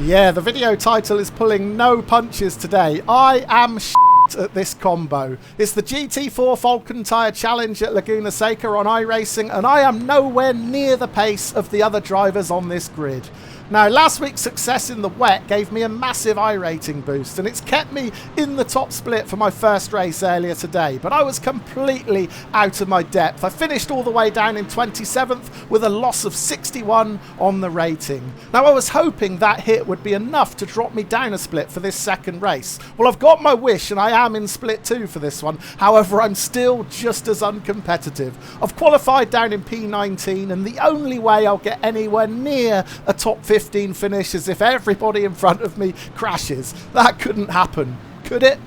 Yeah, the video title is pulling no punches today. I am at this combo. It's the GT4 Falken Tyre Challenge at Laguna Seca on iRacing, and I am nowhere near the pace of the other drivers on this grid. Now, last week's success in the wet gave me a massive iRating boost, and it's kept me in the top split for my first race earlier today, but I was completely out of my depth. I finished all the way down in 27th with a loss of 61 on the rating. Now, I was hoping that hit would be enough to drop me down a split for this second race. Well, I've got my wish, and I am in split 2 for this one. However, I'm still just as uncompetitive. I've qualified down in P19, and the only way I'll get anywhere near a top 15 finish is if everybody in front of me crashes. That couldn't happen, could it?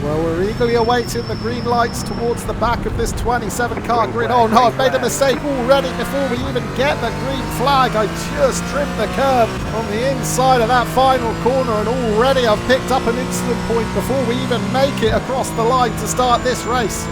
Well, we're eagerly awaiting the green lights towards the back of this 27 car grid. Oh no, I've made a mistake already before we even get the green flag. I just trimmed the curb on the inside of that final corner, and already I've picked up an incident point before we even make it across the line to start this race.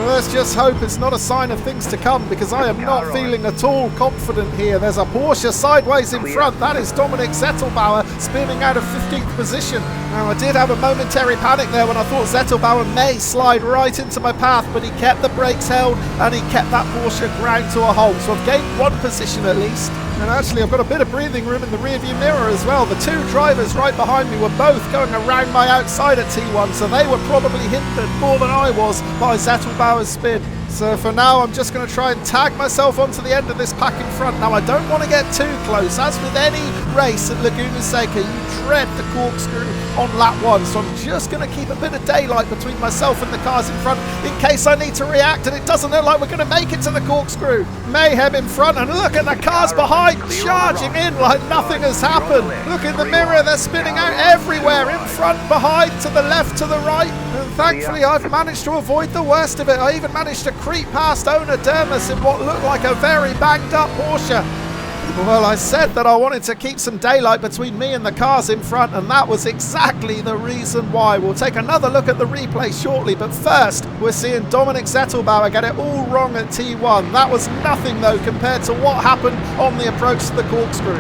Let's just hope it's not a sign of things to come, because I am not feeling at all confident here. There's a Porsche sideways in front. That is Dominic Zettelbauer spinning out of 15th position. Now, I did have a momentary panic there when I thought Zettelbauer may slide right into my path, but he kept the brakes held and he kept that Porsche ground to a halt. So I've gained one position at least. And actually, I've got a bit of breathing room in the rearview mirror as well. The two drivers right behind me were both going around my outside at T1, so they were probably hindered more than I was by Zettelbauer's spin. So for now, I'm just going to try and tag myself onto the end of this pack in front. Now, I don't want to get too close. As with any race at Laguna Seca, you dread the corkscrew on lap 1. So I'm just going to keep a bit of daylight between myself and the cars in front in case I need to react. And it doesn't look like we're going to make it to the corkscrew. Mayhem in front, and look at the cars behind charging in like nothing has happened. Look in the mirror, they're spinning out everywhere, in front, behind, to the left, to the right. And thankfully, I've managed to avoid the worst of it. I even managed to creep past Owner Dermis in what looked like a very banged up Porsche. Well, I said that I wanted to keep some daylight between me and the cars in front, and that was exactly the reason why. We'll take another look at the replay shortly, but first we're seeing Dominic Zettelbauer get it all wrong at T1. That was nothing though compared to what happened on the approach to the corkscrew.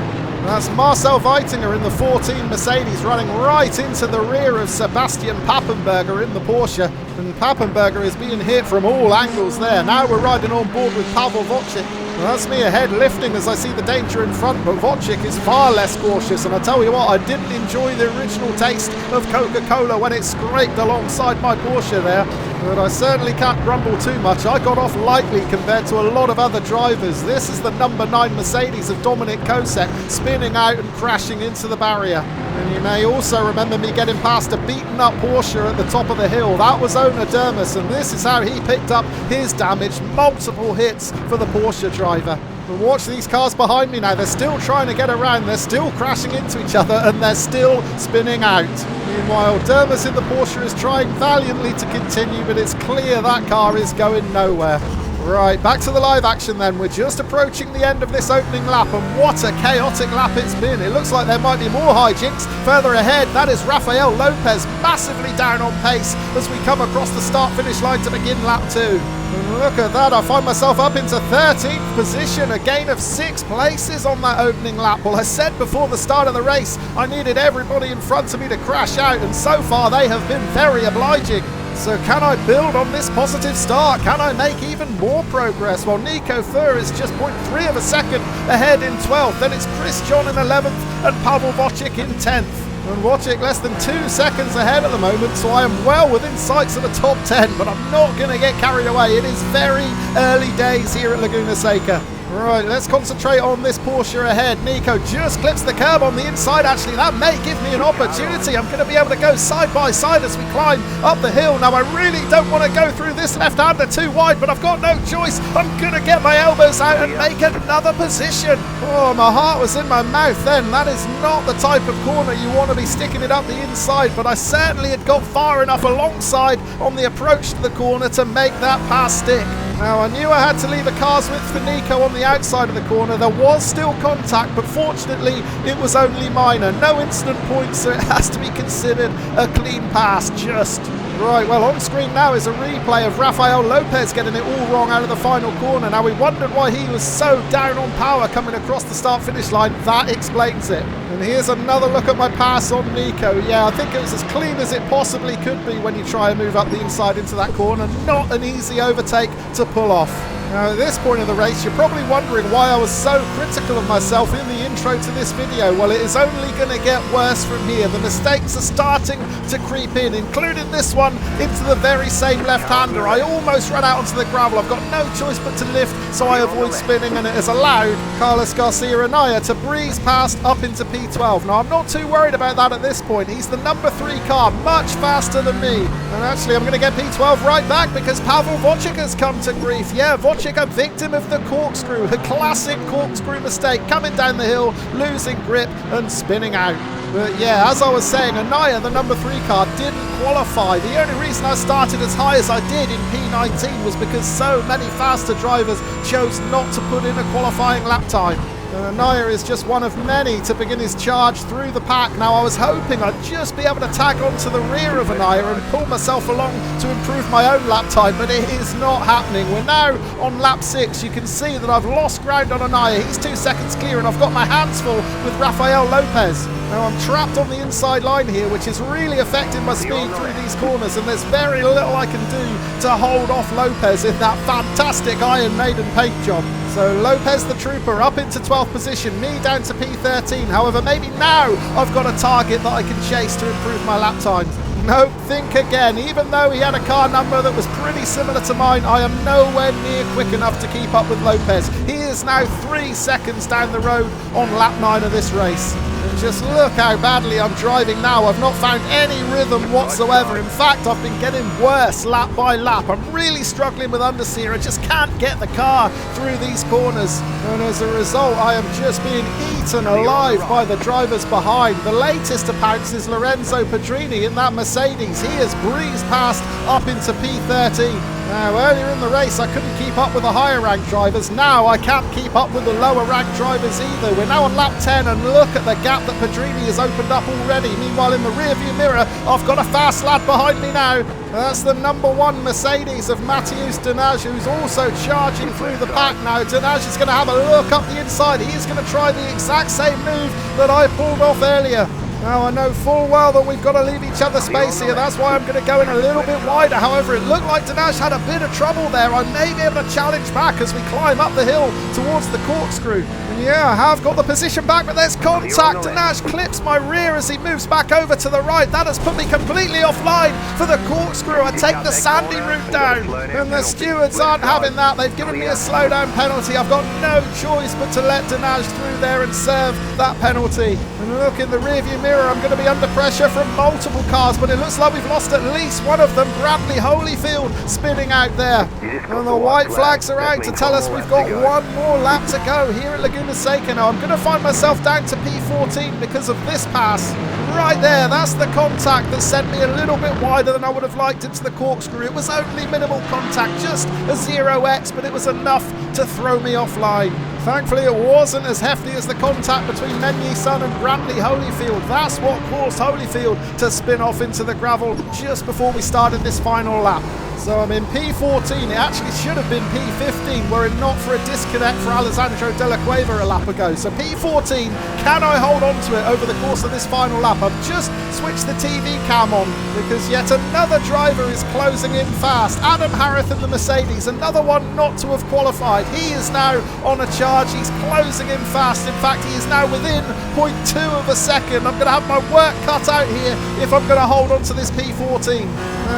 That's Marcel Weitinger in the 14 Mercedes running right into the rear of Sebastian Pappenberger in the Porsche. And Pappenberger is being hit from all angles there. Now we're riding on board with Pavel Wojcik. Well, that's me ahead lifting as I see the danger in front, but Wojcik is far less cautious, and I tell you what, I didn't enjoy the original taste of Coca-Cola when it scraped alongside my Porsche there, but I certainly can't grumble too much. I got off lightly compared to a lot of other drivers. This is the number 9 Mercedes of Dominic Kosek spinning out and crashing into the barrier. And you may also remember me getting past a beaten up Porsche at the top of the hill. That was Owner Dermis, and this is how he picked up his damage. Multiple hits for the Porsche driver. But watch these cars behind me now. They're still trying to get around. They're still crashing into each other, and they're still spinning out. Meanwhile, Dermis in the Porsche is trying valiantly to continue, but it's clear that car is going nowhere. Right, back to the live action then. We're just approaching the end of this opening lap, and what a chaotic lap it's been. It looks like there might be more hijinks further ahead. That is Rafael Lopez massively down on pace as we come across the start-finish line to begin lap 2. And look at that, I find myself up into 13th position, a gain of 6 places on that opening lap. Well, I said before the start of the race I needed everybody in front of me to crash out, and so far they have been very obliging. So can I build on this positive start? Can I make even more progress? Well, Nico Fur is just 0.3 of a second ahead in 12th. Then it's Chris John in 11th and Pavel Wojcik in 10th. And Wojcik less than 2 seconds ahead at the moment, so I am well within sights of the top 10, but I'm not going to get carried away. It is very early days here at Laguna Seca. Right, let's concentrate on this Porsche ahead. Nico just clips the curb on the inside. Actually, that may give me an opportunity. I'm going to be able to go side by side as we climb up the hill. Now, I really don't want to go through this left-hander too wide, but I've got no choice. I'm going to get my elbows out and make another position. Oh, my heart was in my mouth then. That is not the type of corner you want to be sticking it up the inside, but I certainly had got far enough alongside on the approach to the corner to make that pass stick. Now, I knew I had to leave a car's width for Nico on the outside of the corner. There was still contact, but fortunately it was only minor. No incident points, so it has to be considered a clean pass. Just Right, well, on screen now is a replay of Rafael Lopez getting it all wrong out of the final corner. Now, we wondered why he was so down on power coming across the start-finish line. That explains it. And here's another look at my pass on Nico. Yeah, I think it was as clean as it possibly could be when you try and move up the inside into that corner. Not an easy overtake to pull off. Now, at this point of the race, you're probably wondering why I was so critical of myself in the intro to this video. Well, it is only going to get worse from here. The mistakes are starting to creep in, including this one into the very same left-hander. I almost ran out onto the gravel. I've got no choice but to lift, so I avoid spinning, and it has allowed Carlos Garcia Anaya to breeze past up into P12. Now, I'm not too worried about that at this point. He's the number 3 car, much faster than me. And actually, I'm going to get P12 right back because Pavel Wojcik has come to grief. Yeah, Wojcik, a victim of the corkscrew, a classic corkscrew mistake, coming down the hill, losing grip and spinning out. But yeah, as I was saying, Anaya, the number 3 car, didn't qualify. The only reason I started as high as I did in P19 was because so many faster drivers chose not to put in a qualifying lap time. Anaya is just one of many to begin his charge through the pack. Now, I was hoping I'd just be able to tag onto the rear of Anaya and pull myself along to improve my own lap time, but it is not happening. We're now on lap 6. You can see that I've lost ground on Anaya. He's 2 seconds clear, and I've got my hands full with Rafael Lopez. Now, I'm trapped on the inside line here, which is really affecting my speed through these corners, and there's very little I can do to hold off Lopez in that fantastic Iron Maiden paint job. So Lopez the Trooper up into 12th position, me down to P13. However, maybe now I've got a target that I can chase to improve my lap times. Nope, think again. Even though he had a car number that was pretty similar to mine, I am nowhere near quick enough to keep up with Lopez. He is now 3 seconds down the road on lap 9 of this race. And just look how badly I'm driving now. I've not found any rhythm whatsoever. In fact, I've been getting worse lap by lap. I'm really struggling with understeer. I just can't get the car through these corners. And as a result, I am just being eaten alive by the drivers behind. The latest to pounce is Lorenzo Pedrini in that Mercedes. He has breezed past up into P13. Now, earlier in the race, I couldn't keep up with the higher ranked drivers. Now, I can't keep up with the lower ranked drivers either. We're now on lap 10, and look at the gap that Pedrini has opened up already. Meanwhile, in the rearview mirror, I've got a fast lad behind me now. That's the number 1 Mercedes of Matheus Denage, who's also charging through the pack now. Denage is going to have a look up the inside. He is going to try the exact same move that I pulled off earlier. Now, I know full well that we've got to leave each other space here. That's why I'm going to go in a little bit wider. However, it looked like Denage had a bit of trouble there. I may be able to challenge back as we climb up the hill towards the corkscrew. And yeah, I have got the position back, but there's contact. Denage clips my rear as he moves back over to the right. That has put me completely offline for the corkscrew. I take the sandy route down, and the stewards aren't having that. They've given me a slowdown penalty. I've got no choice but to let Denage through there and serve that penalty. And look in the rearview mirror, I'm going to be under pressure from multiple cars, but it looks like we've lost at least one of them. Bradley Holyfield spinning out there. And the white flags are out to tell us we've got one more lap to go here at Laguna Seca. Now, I'm going to find myself down to P14 because of this pass. Right there, that's the contact that sent me a little bit wider than I would have liked into the corkscrew. It was only minimal contact, just a 0x, but it was enough to throw me offline. Thankfully, it wasn't as hefty as the contact between Menyi Sun and Bradley Holyfield. That's what caused Holyfield to spin off into the gravel just before we started this final lap. So I'm in P14. It actually should have been P15 were it not for a disconnect for Alessandro Della Cueva a lap ago. So P14, can I hold on to it over the course of this final lap? I've just switched the TV cam on because yet another driver is closing in fast. Adam Harrith in the Mercedes, another one not to have qualified. He is now on a charge. He's closing in fast. In fact, he is now within 0.2 of a second. I'm going to have my work cut out here if I'm going to hold on to this P14.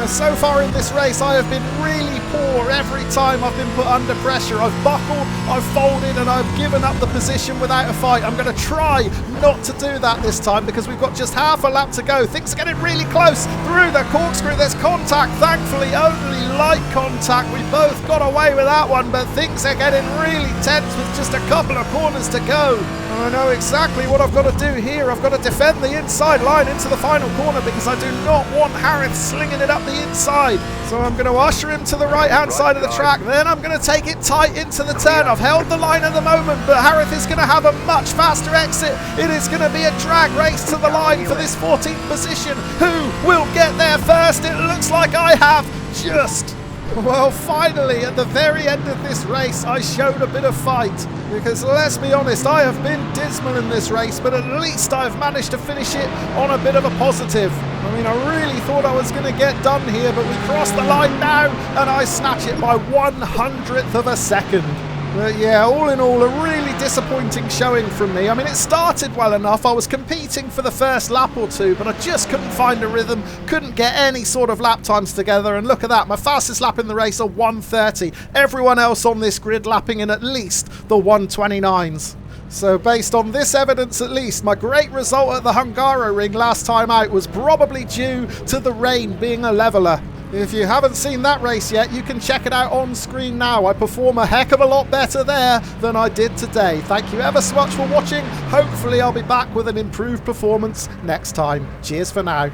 So far in this race, I have been really poor every time I've been put under pressure. I've buckled, I've folded, and I've given up the position without a fight. I'm going to try not to do that this time because we've got just half a lap to go. Things are getting really close through the corkscrew. There's contact, thankfully only light contact. We both got away with that one, but things are getting really tense with just just a couple of corners to go. And I know exactly what I've got to do here. I've got to defend the inside line into the final corner because I do not want Harith slinging it up the inside. So I'm going to usher him to the right-hand side of the track. Then I'm going to take it tight into the turn. I've held the line at the moment, but Harith is going to have a much faster exit. It is going to be a drag race to the line for this 14th position. Who will get there first? It looks like I have just... Well, finally, at the very end of this race, I showed a bit of fight. Because let's be honest, I have been dismal in this race, but at least I've managed to finish it on a bit of a positive. I mean, I really thought I was going to get done here, but we crossed the line now, and I snatch it by 1/100th of a second. But yeah, all in all, a really disappointing showing from me. I mean, it started well enough. I was competing for the first lap or two, but I just couldn't find a rhythm, couldn't get any sort of lap times together. And look at that, my fastest lap in the race, a 1:30. Everyone else on this grid lapping in at least the 1:29s. So based on this evidence at least, my great result at the Hungaroring last time out was probably due to the rain being a leveller. If you haven't seen that race yet, you can check it out on screen now. I perform a heck of a lot better there than I did today. Thank you ever so much for watching. Hopefully I'll be back with an improved performance next time. Cheers for now.